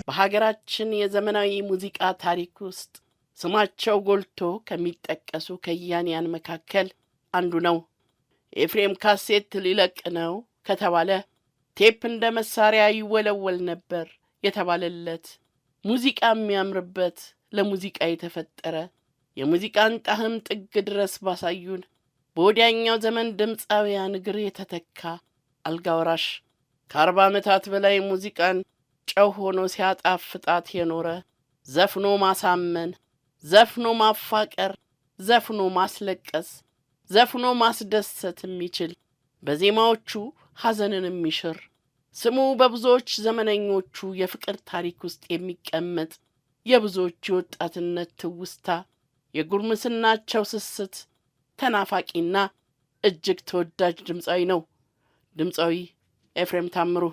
በሀገራችን የዘመናዊ ሙዚቃ ታሪክ ውስጥ ስማቸው ጎልቶ ከሚጠቀሱ ከያንያን መካከል አንዱ ነው። ኤፍሬም ካሴት ሊለቅ ነው ከተባለ ቴፕ እንደ መሳሪያ ይወለወል ነበር የተባለለት ሙዚቃ የሚያምርበት ለሙዚቃ የተፈጠረ የሙዚቃን ጣዕም ጥግ ድረስ ባሳዩን በወዲያኛው ዘመን ድምፃውያን እግር የተተካ አልጋወራሽ ከ40 ዓመታት በላይ ሙዚቃን ጨው ሆኖ ሲያጣፍጣት የኖረ ዘፍኖ ማሳመን፣ ዘፍኖ ማፋቀር፣ ዘፍኖ ማስለቀስ፣ ዘፍኖ ማስደሰት የሚችል በዜማዎቹ ሐዘንን የሚሽር ስሙ በብዙዎች ዘመነኞቹ የፍቅር ታሪክ ውስጥ የሚቀመጥ የብዙዎች የወጣትነት ትውስታ የጉርምስናቸው ስስት ተናፋቂና እጅግ ተወዳጅ ድምፃዊ ነው። ድምፃዊ ኤፍሬም ታምሩ።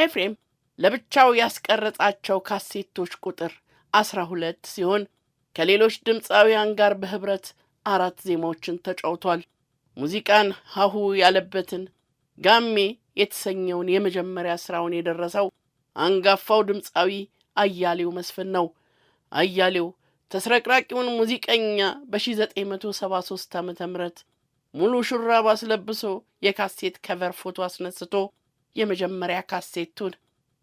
ኤፍሬም ለብቻው ያስቀረጻቸው ካሴቶች ቁጥር 12 ሲሆን ከሌሎች ድምፃውያን ጋር በህብረት 4 ዜማዎችን ተጫውቷል። ሙዚቃን ሀሁ ያለበትን ጋሜ የተሰኘውን የመጀመሪያ ስራውን የደረሰው አንጋፋው ድምፃዊ አያሌው መስፍን ነው። አያሌው ተስረቅራቂውን ሙዚቀኛ በ1973 ዓ.ም ሙሉ ሹራብ አስለብሶ የካሴት ከቨር ፎቶ አስነስቶ የመጀመሪያ ካሴቱን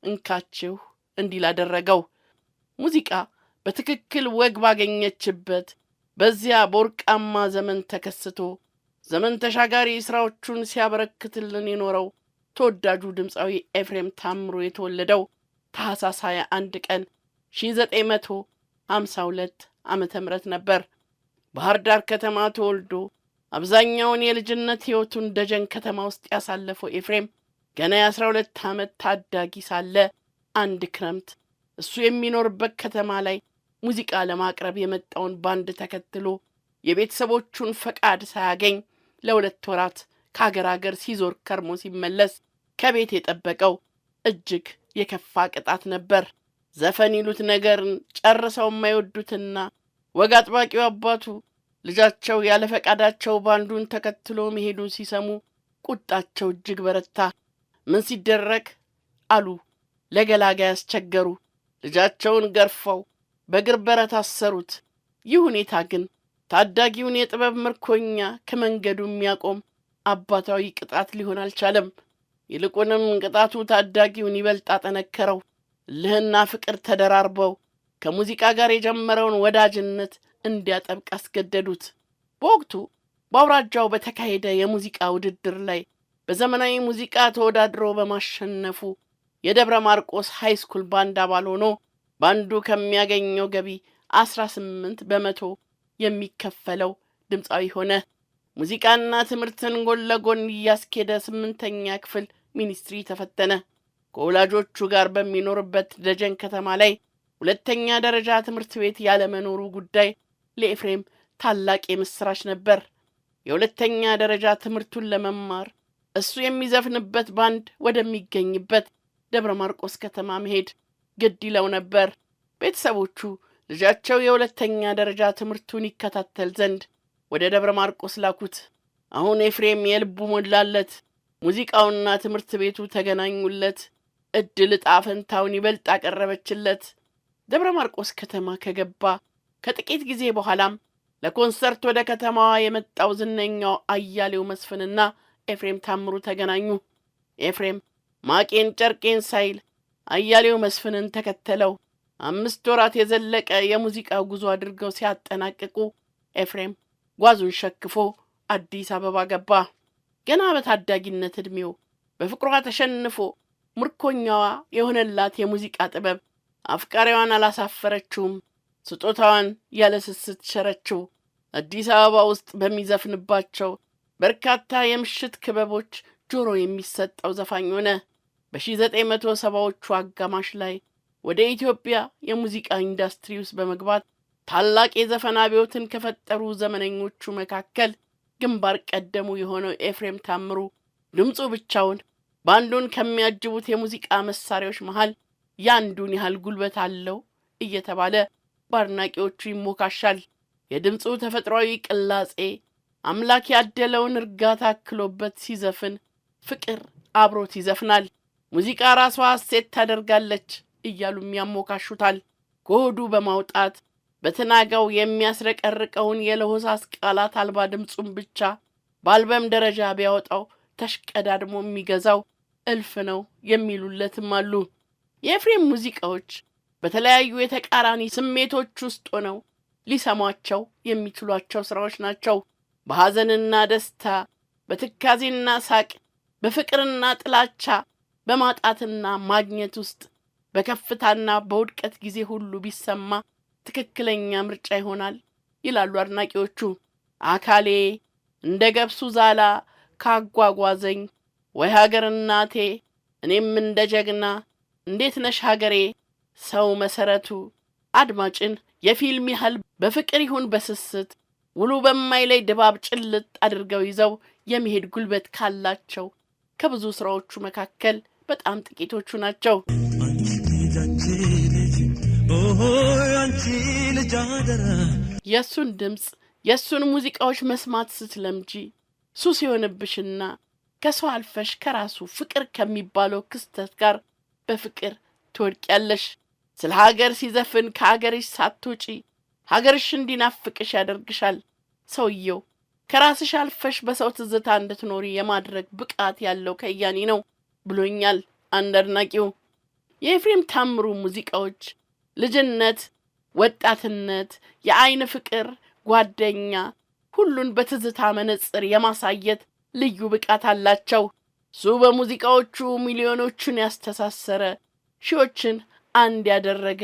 እንካችሁ እንዲል አደረገው። ሙዚቃ በትክክል ወግ ባገኘችበት በዚያ በወርቃማ ዘመን ተከስቶ ዘመን ተሻጋሪ ስራዎቹን ሲያበረክትልን የኖረው ተወዳጁ ድምፃዊ ኤፍሬም ታምሩ የተወለደው ታኅሳስ 21 ቀን 1952 ዓመተ ምህረት ነበር። ባህር ዳር ከተማ ተወልዶ አብዛኛውን የልጅነት ሕይወቱን ደጀን ከተማ ውስጥ ያሳለፈው ኤፍሬም ገና የ12 ዓመት ታዳጊ ሳለ አንድ ክረምት እሱ የሚኖርበት ከተማ ላይ ሙዚቃ ለማቅረብ የመጣውን ባንድ ተከትሎ የቤተሰቦቹን ፈቃድ ሳያገኝ ለ2 ወራት ከአገር ሲዞር ከርሞ ሲመለስ ከቤት የጠበቀው እጅግ የከፋ ቅጣት ነበር። ዘፈን ይሉት ነገርን ጨርሰው የማይወዱትና ወግ አጥባቂው አባቱ ልጃቸው ያለ ፈቃዳቸው ባንዱን ተከትሎ መሄዱን ሲሰሙ ቁጣቸው እጅግ በረታ። ምን ሲደረግ አሉ ለገላጋ ያስቸገሩ። ልጃቸውን ገርፈው በእግር በረት አሰሩት። ይህ ሁኔታ ግን ታዳጊውን የጥበብ ምርኮኛ ከመንገዱ የሚያቆም አባታዊ ቅጣት ሊሆን አልቻለም። ይልቁንም ቅጣቱ ታዳጊውን ይበልጥ አጠነከረው። እልህና ፍቅር ተደራርበው ከሙዚቃ ጋር የጀመረውን ወዳጅነት እንዲያጠብቅ አስገደዱት። በወቅቱ በአውራጃው በተካሄደ የሙዚቃ ውድድር ላይ በዘመናዊ ሙዚቃ ተወዳድሮ በማሸነፉ የደብረ ማርቆስ ሃይስኩል ባንድ አባል ሆኖ ባንዱ ከሚያገኘው ገቢ 18 በመቶ የሚከፈለው ድምፃዊ ሆነ። ሙዚቃና ትምህርትን ጎን ለጎን እያስኬደ 8ኛ ክፍል ሚኒስትሪ ተፈተነ። ከወላጆቹ ጋር በሚኖርበት ደጀን ከተማ ላይ 2ኛ ደረጃ ትምህርት ቤት ያለመኖሩ ጉዳይ ለኤፍሬም ታላቅ የምስራች ነበር። የ2ኛ ደረጃ ትምህርቱን ለመማር እሱ የሚዘፍንበት ባንድ ወደሚገኝበት ደብረ ማርቆስ ከተማ መሄድ ግድ ይለው ነበር። ቤተሰቦቹ ልጃቸው የ2ኛ ደረጃ ትምህርቱን ይከታተል ዘንድ ወደ ደብረ ማርቆስ ላኩት። አሁን ኤፍሬም የልቡ ሞላለት። ሙዚቃውና ትምህርት ቤቱ ተገናኙለት። እድል ዕጣ ፈንታውን ይበልጥ አቀረበችለት። ደብረ ማርቆስ ከተማ ከገባ ከጥቂት ጊዜ በኋላም ለኮንሰርት ወደ ከተማዋ የመጣው ዝነኛው አያሌው መስፍንና ኤፍሬም ታምሩ ተገናኙ። ኤፍሬም ማቄን ጨርቄን ሳይል አያሌው መስፍንን ተከተለው። 5 ወራት የዘለቀ የሙዚቃ ጉዞ አድርገው ሲያጠናቅቁ ኤፍሬም ጓዙን ሸክፎ አዲስ አበባ ገባ። ገና በታዳጊነት ዕድሜው በፍቅሯ ተሸንፎ ምርኮኛዋ የሆነላት የሙዚቃ ጥበብ አፍቃሪዋን አላሳፈረችውም። ስጦታዋን ያለ ስስት ሸረችው። አዲስ አበባ ውስጥ በሚዘፍንባቸው በርካታ የምሽት ክበቦች ጆሮ የሚሰጠው ዘፋኝ ሆነ። በ1970ዎቹ አጋማሽ ላይ ወደ ኢትዮጵያ የሙዚቃ ኢንዱስትሪ ውስጥ በመግባት ታላቅ የዘፈን አብዮትን ከፈጠሩ ዘመነኞቹ መካከል ግንባር ቀደሙ የሆነው ኤፍሬም ታምሩ ድምፁ ብቻውን ባንዱን ከሚያጅቡት የሙዚቃ መሳሪያዎች መሃል ያንዱን ያህል ጉልበት አለው እየተባለ ባድናቂዎቹ ይሞካሻል። የድምፁ ተፈጥሯዊ ቅላጼ አምላክ ያደለውን እርጋታ አክሎበት ሲዘፍን ፍቅር አብሮት ይዘፍናል። ሙዚቃ ራሷ ሐሴት ታደርጋለች እያሉም ያሞካሹታል። ከሆዱ በማውጣት በተናጋው የሚያስረቀርቀውን የለሆሳስ ቃላት አልባ ድምጹን ብቻ በአልበም ደረጃ ቢያወጣው ተሽቀዳድሞ የሚገዛው እልፍ ነው የሚሉለትም አሉ። የኤፍሬም ሙዚቃዎች በተለያዩ የተቃራኒ ስሜቶች ውስጥ ሆነው ሊሰሟቸው የሚችሏቸው ስራዎች ናቸው። በሐዘንና ደስታ፣ በትካዜና ሳቅ፣ በፍቅርና ጥላቻ፣ በማጣትና ማግኘት ውስጥ በከፍታና በውድቀት ጊዜ ሁሉ ቢሰማ ትክክለኛ ምርጫ ይሆናል ይላሉ አድናቂዎቹ። አካሌ እንደ ገብሱ ዛላ ካጓጓዘኝ ወይ ሀገር እናቴ፣ እኔም እንደ ጀግና እንዴት ነሽ ሀገሬ። ሰው መሰረቱ አድማጭን የፊልም ያህል በፍቅር ይሁን በስስት ውሉ በማይለይ ድባብ ጭልጥ አድርገው ይዘው የመሄድ ጉልበት ካላቸው ከብዙ ስራዎቹ መካከል በጣም ጥቂቶቹ ናቸው። የሱን ድምጽ የሱን ሙዚቃዎች መስማት ስትለምጂ ሱስ ይሆንብሽና ከሰው አልፈሽ ከራሱ ፍቅር ከሚባለው ክስተት ጋር በፍቅር ትወድቂያለሽ። ስለ ሀገር ሲዘፍን ከሀገርሽ ሳትወጪ ሀገርሽ እንዲናፍቅሽ ያደርግሻል። ሰውየው ከራስሽ አልፈሽ በሰው ትዝታ እንድትኖሪ የማድረግ ብቃት ያለው ከያኒ ነው ብሎኛል አንድ አድናቂው። የኤፍሬም ታምሩ ሙዚቃዎች ልጅነት፣ ወጣትነት፣ የአይን ፍቅር፣ ጓደኛ ሁሉን በትዝታ መነጽር የማሳየት ልዩ ብቃት አላቸው። እሱ በሙዚቃዎቹ ሚሊዮኖችን ያስተሳሰረ፣ ሺዎችን አንድ ያደረገ፣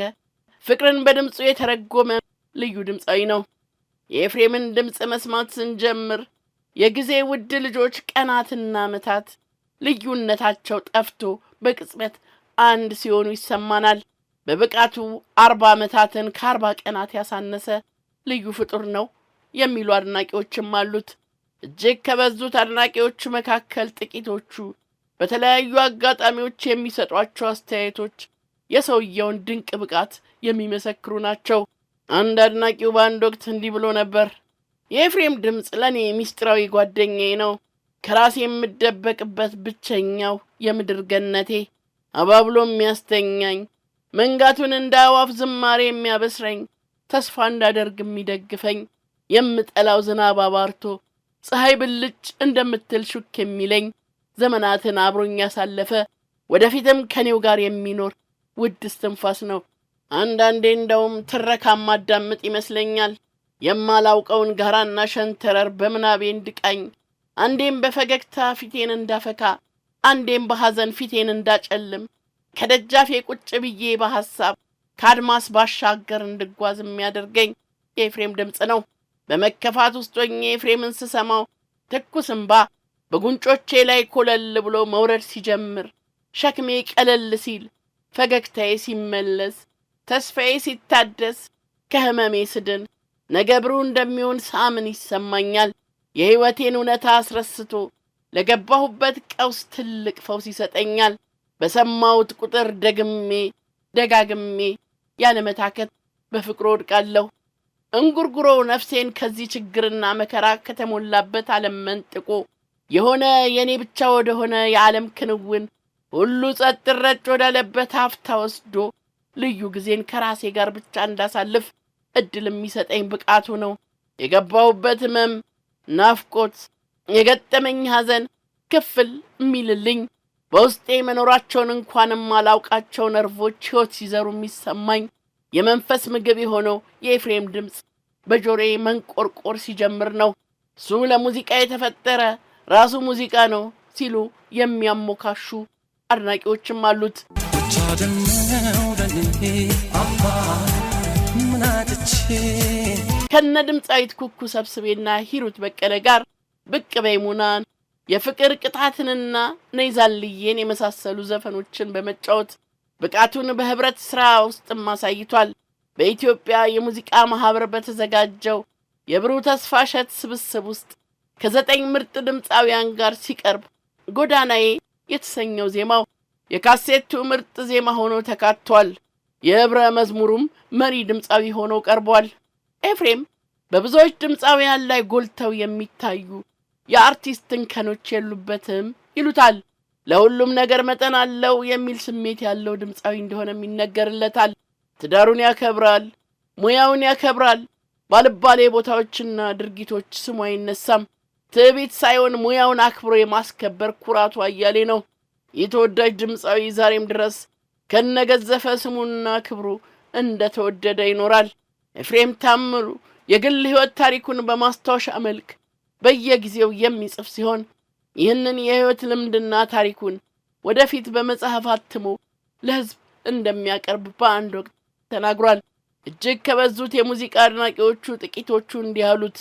ፍቅርን በድምፁ የተረጎመ ልዩ ድምፃዊ ነው። የኤፍሬምን ድምፅ መስማት ስንጀምር የጊዜ ውድ ልጆች ቀናትና ዓመታት ልዩነታቸው ጠፍቶ በቅጽበት አንድ ሲሆኑ ይሰማናል። በብቃቱ 40 ዓመታትን ከ40 ቀናት ያሳነሰ ልዩ ፍጡር ነው የሚሉ አድናቂዎችም አሉት። እጅግ ከበዙት አድናቂዎቹ መካከል ጥቂቶቹ በተለያዩ አጋጣሚዎች የሚሰጧቸው አስተያየቶች የሰውየውን ድንቅ ብቃት የሚመሰክሩ ናቸው። አንድ አድናቂው በአንድ ወቅት እንዲህ ብሎ ነበር። የኤፍሬም ድምፅ ለእኔ ሚስጥራዊ ጓደኛዬ ነው። ከራሴ የምደበቅበት ብቸኛው የምድር ገነቴ፣ አባብሎ የሚያስተኛኝ፣ መንጋቱን እንደ አዕዋፍ ዝማሬ የሚያበስረኝ፣ ተስፋ እንዳደርግ የሚደግፈኝ፣ የምጠላው ዝናብ አባርቶ ፀሐይ ብልጭ እንደምትል ሹክ የሚለኝ፣ ዘመናትን አብሮኝ ያሳለፈ ወደፊትም ከኔው ጋር የሚኖር ውድ እስትንፋስ ነው። አንዳንዴ እንደውም ትረካ ማዳምጥ ይመስለኛል። የማላውቀውን ጋራና ሸንተረር በምናቤ እንድቃኝ፣ አንዴም በፈገግታ ፊቴን እንዳፈካ፣ አንዴም በሐዘን ፊቴን እንዳጨልም፣ ከደጃፌ ቁጭ ብዬ በሐሳብ ከአድማስ ባሻገር እንድጓዝ የሚያደርገኝ የኤፍሬም ድምፅ ነው። በመከፋት ውስጥ ሆኜ ኤፍሬምን ስሰማው ትኩስ እንባ በጉንጮቼ ላይ ኮለል ብሎ መውረድ ሲጀምር፣ ሸክሜ ቀለል ሲል፣ ፈገግታዬ ሲመለስ፣ ተስፋዬ ሲታደስ፣ ከህመሜ ስድን፣ ነገ ብሩህ እንደሚሆን ሳምን ይሰማኛል። የሕይወቴን እውነታ አስረስቶ ለገባሁበት ቀውስ ትልቅ ፈውስ ይሰጠኛል። በሰማሁት ቁጥር ደጋግሜ ያለመታከት በፍቅሩ ወድቃለሁ። እንጉርጉሮ ነፍሴን ከዚህ ችግርና መከራ ከተሞላበት ዓለም መንጥቆ የሆነ የኔ ብቻ ወደ ሆነ የዓለም ክንውን ሁሉ ጸጥ ረጭ ወዳለበት ሀፍታ ወስዶ ልዩ ጊዜን ከራሴ ጋር ብቻ እንዳሳልፍ እድል የሚሰጠኝ ብቃቱ ነው። የገባሁበት ህመም፣ ናፍቆት፣ የገጠመኝ ሐዘን ክፍል የሚልልኝ፣ በውስጤ መኖራቸውን እንኳንም አላውቃቸው ነርቮች ሕይወት ሲዘሩ የሚሰማኝ የመንፈስ ምግብ የሆነው የኤፍሬም ድምፅ በጆሮዬ መንቆርቆር ሲጀምር ነው። እሱ ለሙዚቃ የተፈጠረ ራሱ ሙዚቃ ነው ሲሉ የሚያሞካሹ አድናቂዎችም አሉት። ከነ ድምፃዊት ኩኩ ሰብስቤና ሂሩት በቀለ ጋር ብቅ በይ ሙናን፣ የፍቅር ቅጣትንና ነይዛልዬን የመሳሰሉ ዘፈኖችን በመጫወት ብቃቱን በህብረት ሥራ ውስጥም አሳይቷል። በኢትዮጵያ የሙዚቃ ማህበር በተዘጋጀው የብሩህ ተስፋ እሸት ስብስብ ውስጥ ከ9 ምርጥ ድምፃውያን ጋር ሲቀርብ ጎዳናዬ የተሰኘው ዜማው የካሴቱ ምርጥ ዜማ ሆኖ ተካቷል። የህብረ መዝሙሩም መሪ ድምፃዊ ሆኖ ቀርቧል። ኤፍሬም በብዙዎች ድምፃውያን ላይ ጎልተው የሚታዩ የአርቲስትን ከኖች የሉበትም ይሉታል። ለሁሉም ነገር መጠን አለው የሚል ስሜት ያለው ድምፃዊ እንደሆነም ይነገርለታል። ትዳሩን ያከብራል፣ ሙያውን ያከብራል። ባልባሌ ቦታዎችና ድርጊቶች ስሙ አይነሳም። ትዕቢት ሳይሆን ሙያውን አክብሮ የማስከበር ኩራቱ አያሌ ነው። የተወዳጅ ድምፃዊ ዛሬም ድረስ ከነገዘፈ ስሙና ክብሩ እንደተወደደ ይኖራል። ኤፍሬም ታምሩ የግል ሕይወት ታሪኩን በማስታወሻ መልክ በየጊዜው የሚጽፍ ሲሆን ይህንን የሕይወት ልምድና ታሪኩን ወደፊት በመጽሐፍ አትሞ ለሕዝብ እንደሚያቀርብ በአንድ ወቅት ተናግሯል። እጅግ ከበዙት የሙዚቃ አድናቂዎቹ ጥቂቶቹ እንዲህ አሉት።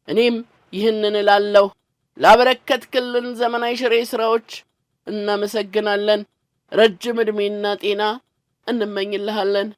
እኔም ይህንን እላለሁ። ላበረከትክልን ዘመናዊ ሽሬ ስራዎች እናመሰግናለን። ረጅም ዕድሜና ጤና እንመኝልሃለን።